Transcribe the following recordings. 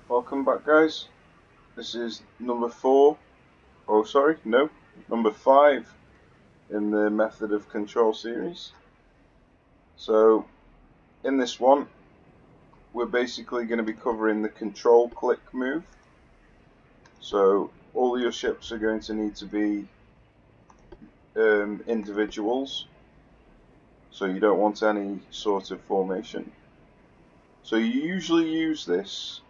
Welcome back, guys. This is number 5 in the Method of Control series. So, in this one, we're basically going to be covering the control click move. So, all your ships are going to need to be individuals. So, you don't want any sort of formation. So, you usually use this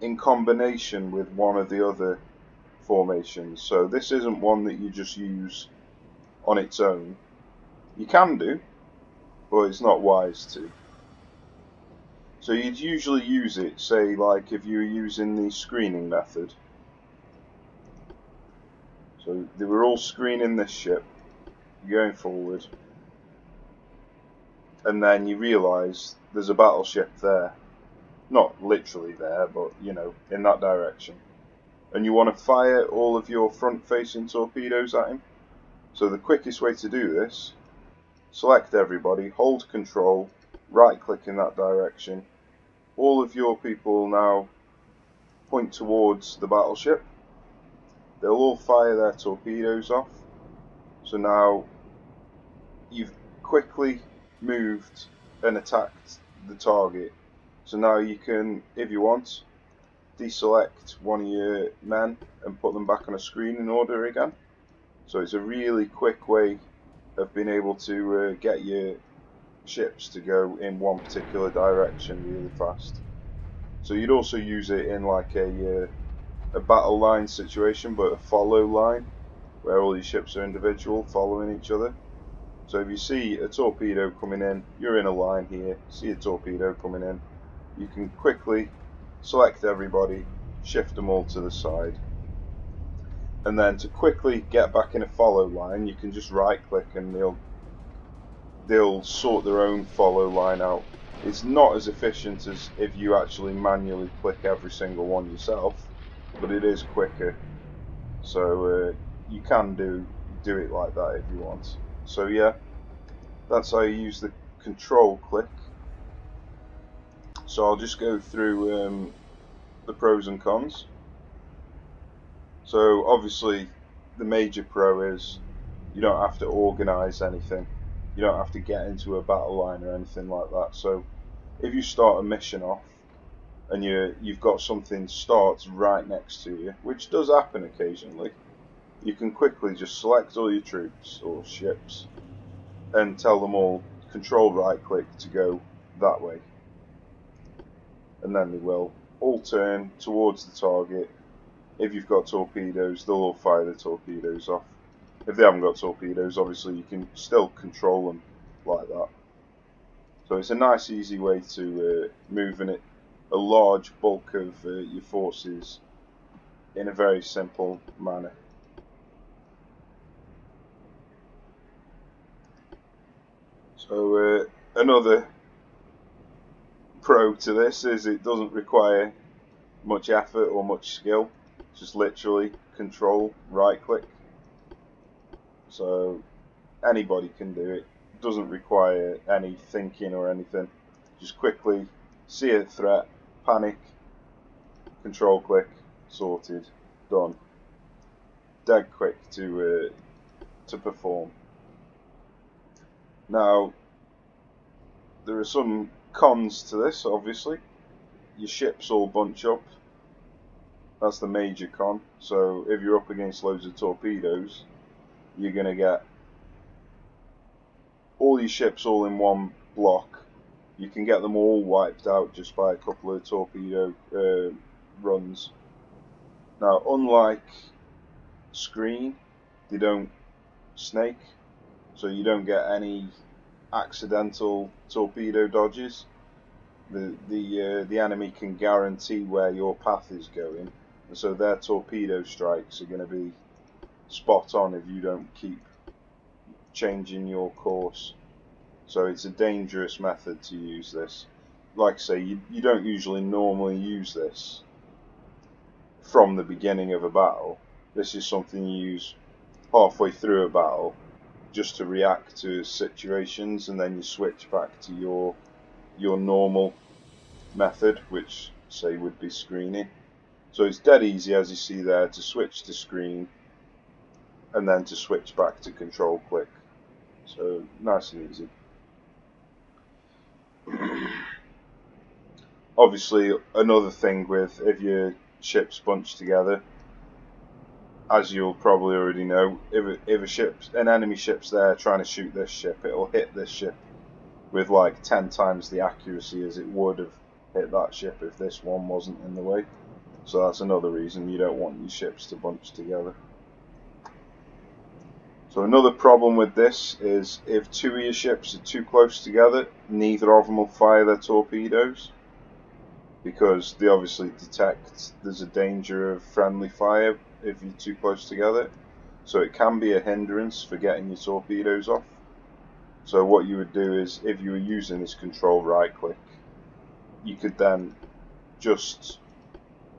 in combination with one of the other formations. So this isn't one that you just use on its own. You can do, but it's not wise to. So you'd usually use it, say, like if you were using the screening method. So they were all screening this ship, going forward, and then you realise there's a battleship there. Not literally there, but, you know, in that direction. And you want to fire all of your front-facing torpedoes at him. So the quickest way to do this, select everybody, hold Ctrl, right-click in that direction. All of your people now point towards the battleship. They'll all fire their torpedoes off. So now you've quickly moved and attacked the target. So now you can, if you want, deselect one of your men and put them back on a screening order again. So it's a really quick way of being able to get your ships to go in one particular direction really fast. So you'd also use it in like a battle line situation, but a follow line, where all your ships are individual, following each other. So if you see a torpedo coming in, you're in a line here, see a torpedo coming in, you can quickly select everybody, shift them all to the side. And then to quickly get back in a follow line, you can just right click and they'll sort their own follow line out. It's not as efficient as if you actually manually click every single one yourself, but it is quicker. So you can do it like that if you want. So yeah, that's how you use the control click. So I'll just go through the pros and cons. So obviously the major pro is you don't have to organise anything. You don't have to get into a battle line or anything like that. So if you start a mission off and you've got something starts right next to you, which does happen occasionally, you can quickly just select all your troops or ships and tell them all Control right click to go that way. And then they will all turn towards the target. If you've got torpedoes, they'll all fire the torpedoes off. If they haven't got torpedoes, obviously you can still control them like that. So it's a nice easy way to move in a large bulk of your forces in a very simple manner. So another pro to this is it doesn't require much effort or much skill. Just literally Control right click. So anybody can do it. It doesn't require any thinking or anything. Just quickly see a threat, panic, Control click, sorted, done. Dead quick to perform. Now there are some cons to this, obviously. Your ships all bunch up. That's the major con. So if you're up against loads of torpedoes, you're going to get all your ships all in one block. You can get them all wiped out just by a couple of torpedo runs. Now, unlike screen, they don't snake, so you don't get any accidental torpedo dodges. The enemy can guarantee where your path is going, and so their torpedo strikes are going to be spot on if you don't keep changing your course. So it's a dangerous method to use this. Like I say, you don't usually normally use this from the beginning of a battle. This is something you use halfway through a battle just to react to situations, and then you switch back to your normal method, which say would be screening. So it's dead easy, as you see there, to switch to screen and then to switch back to control click. So nice and easy. Obviously, another thing with if your ships bunch together, as you'll probably already know, if an enemy ship's there trying to shoot this ship, it'll hit this ship with like 10 times the accuracy as it would have hit that ship if this one wasn't in the way. So that's another reason you don't want your ships to bunch together. So another problem with this is if two of your ships are too close together, neither of them will fire their torpedoes, because they obviously detect there's a danger of friendly fire if you're too close together. So it can be a hindrance for getting your torpedoes off. So what you would do is, if you were using this control right click, you could then just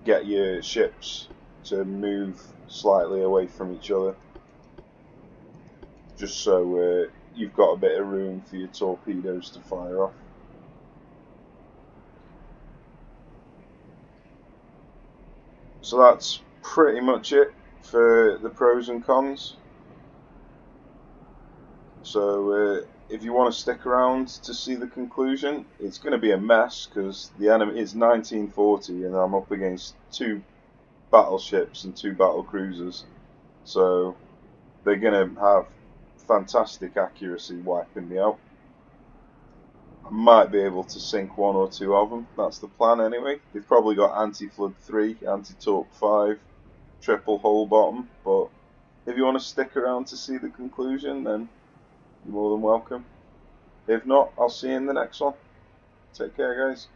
get your ships to move slightly away from each other, just so you've got a bit of room for your torpedoes to fire off. So that's pretty much it for the pros and cons. So if you want to stick around to see the conclusion, it's going to be a mess because the enemy is 1940 and I'm up against 2 battleships and 2 battle cruisers. So they're going to have fantastic accuracy wiping me out. I might be able to sink 1 or 2 of them. That's the plan anyway. They've probably got anti-flood 3, anti-torp 5, triple hull bottom. But if you want to stick around to see the conclusion, then you're more than welcome. If not, I'll see you in the next one. Take care, guys.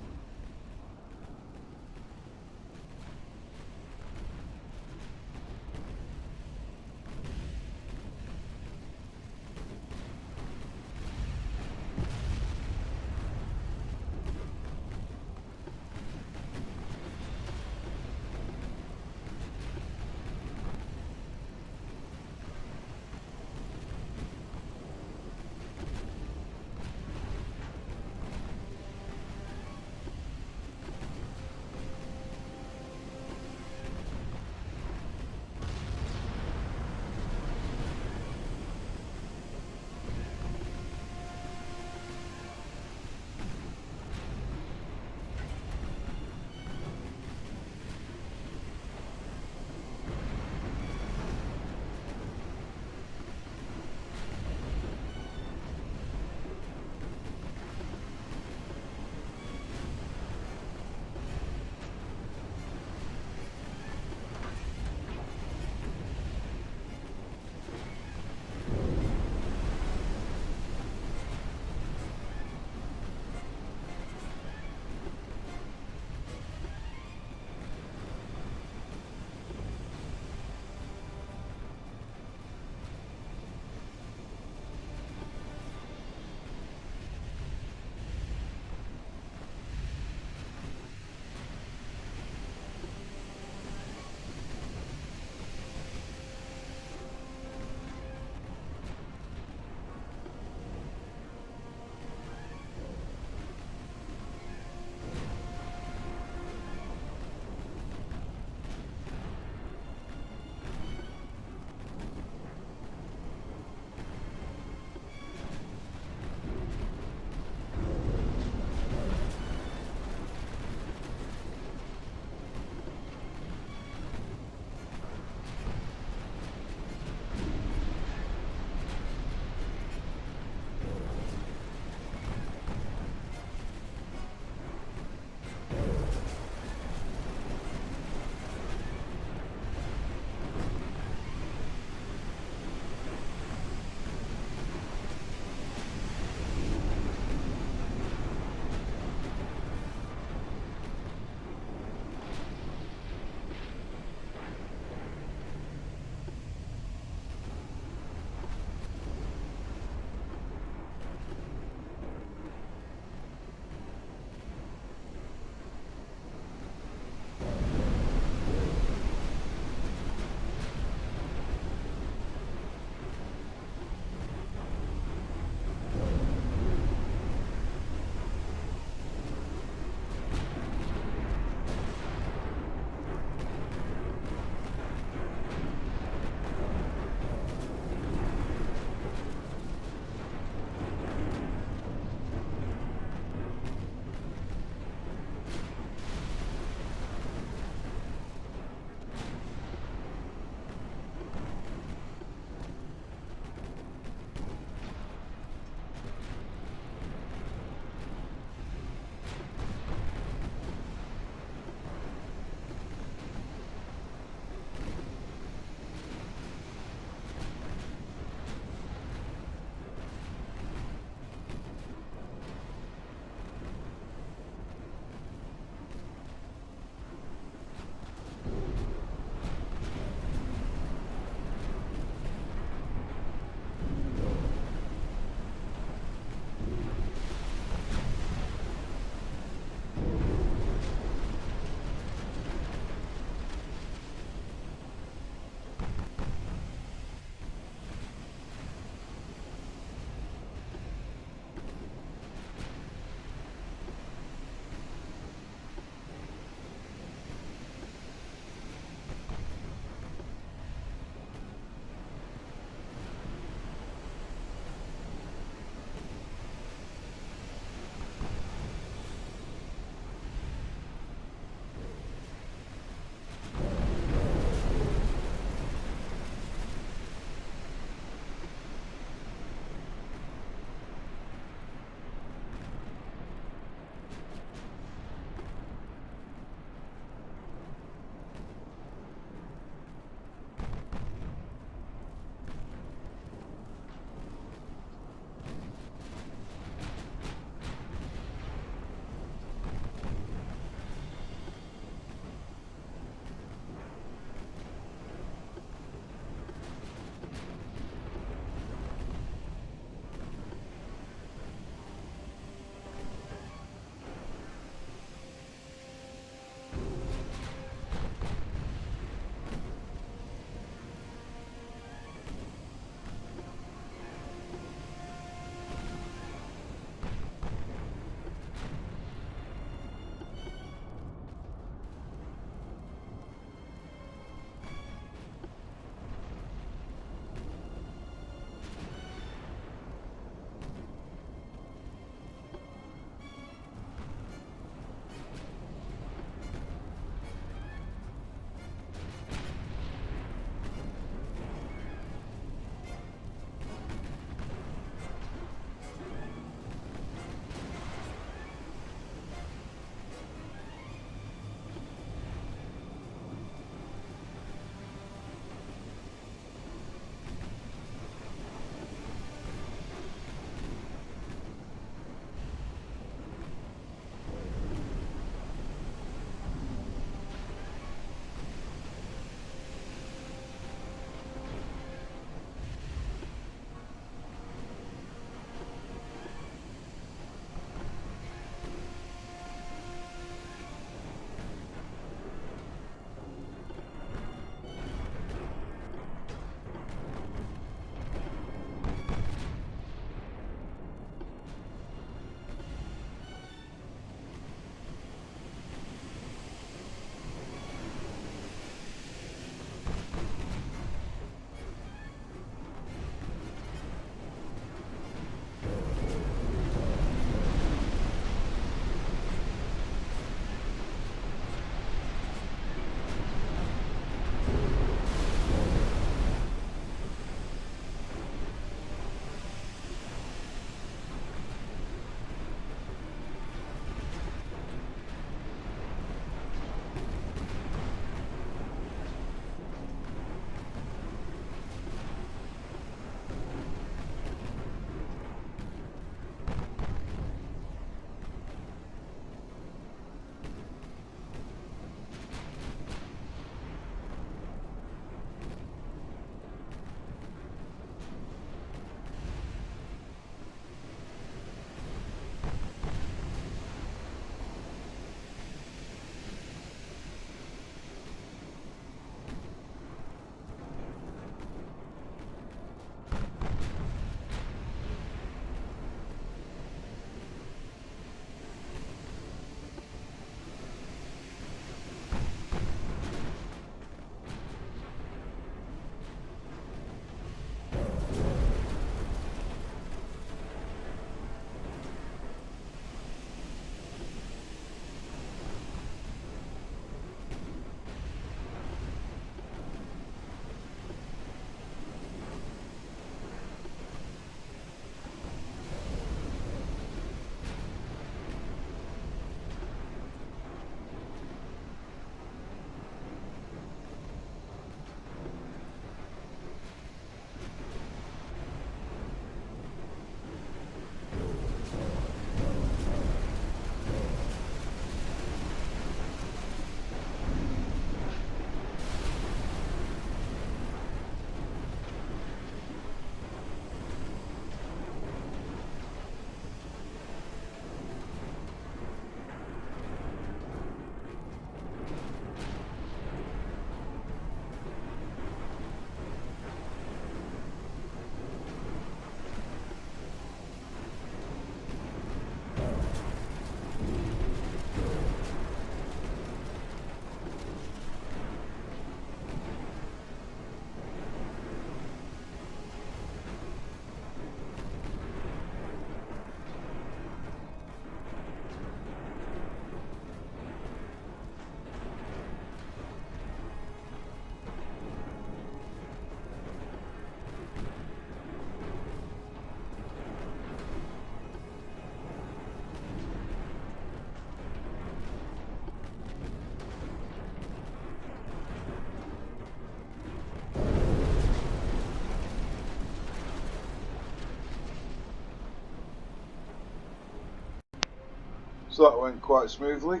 So that went quite smoothly.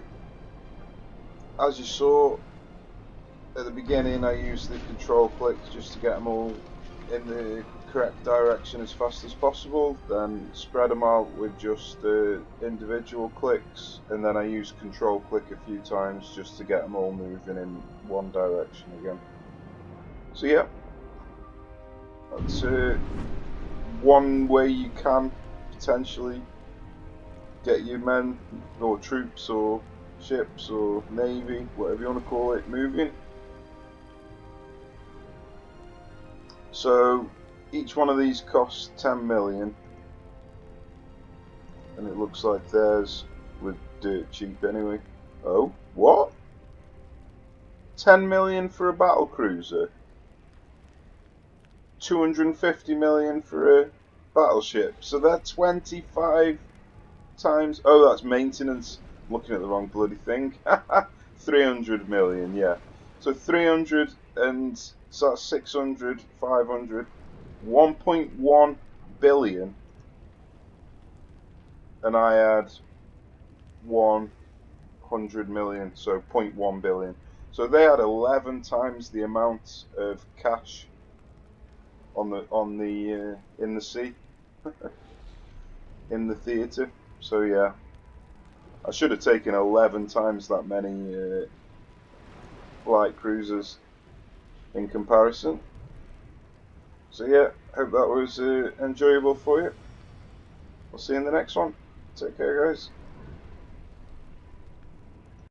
As you saw at the beginning, I used the control click just to get them all in the correct direction as fast as possible, then spread them out with just individual clicks, and then I used control click a few times just to get them all moving in one direction again. So yeah, that's one way you can potentially get your men or troops or ships or navy, whatever you want to call it, moving. So each one of these costs 10 million, and it looks like theirs were dirt cheap anyway. Oh, what? 10 million for a battle cruiser? 250 million for a battleship? So that's 25 times. Oh, that's maintenance. I'm looking at the wrong bloody thing. 300 million, yeah. So 300, and so that's 600, 500, 1.1 billion, and I had 100 million, so 0.1 billion. So they had 11 times the amount of cash on the in the sea, in the theatre. So yeah, I should have taken 11 times that many light cruisers in comparison. So yeah, hope that was enjoyable for you. We'll see you in the next one. Take care, guys.